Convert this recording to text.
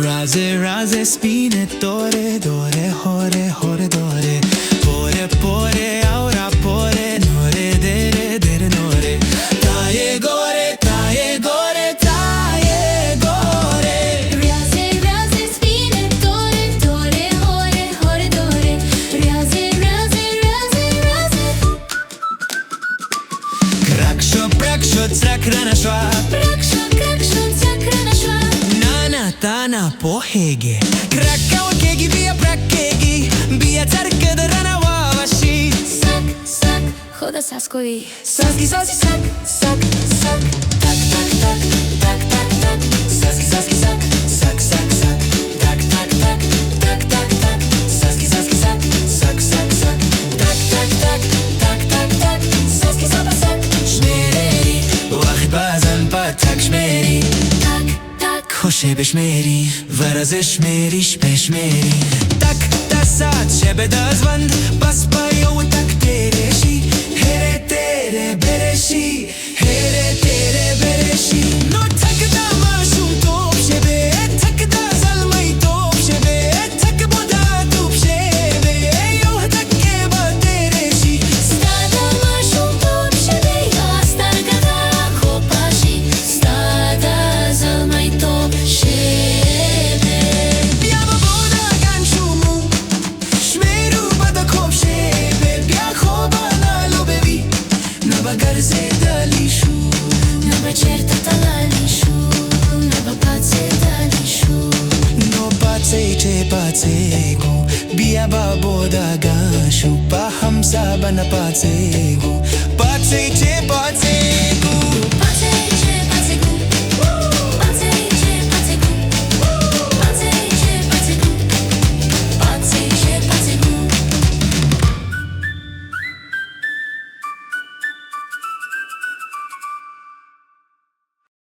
Raze, raze, spinătoare, dore, hore, hore, dore. Pore, pore, aura, pore, nore, dere, dere, nore. Taie gore, taie gore, taie gore. Raze, raze, spinătoare, dore, hore, hore, dore. Raze, raze, raze, raze. Crac-șo, prac-șo, țrac, rana-șoa. Prac-șo, crac-șo, țac, rana-șoa. Nana, tana, pohege. Craca, okegi, bia, prakegi. Bia, țarcă, de rana, wawashi. Sac, sac, hoda saskovi. Saski, saski, sac, sac, sac. Tak, tak, tak, tak, tak, tak. Saski, saski, sac, sac, sac, sac. Tak, tak, tak, tak, tak, tak. Saski, saski, sac, sac, sac, sac. Tak, tak, tak, tak, tak, tak. Saski, sapa, sac. Shmereri, واخد بازن patak shmeri. Tak, tak, خوشه بشمری ورزش میریش بشمری تک دستات شب دازوند بس بایو تک ترشی هره تره برشی هره تره برشی نو تک داماشون توب شبه تک دازلمی توب شبه تک بودا توب شبه یو تک با ترشی stada mașul top șebe. Asta gata copașii. Stada zălmai top șebe. بیا با بودا گنشومو شمیرو بدا خوب شبه بیا خوبا نالو ببی نبا گرزه دالیشو Naba certa talalișu. Naba pațe dalișu. No pace ce pace go bia ba boda gashu pa hamsa bana pace go pace ce pace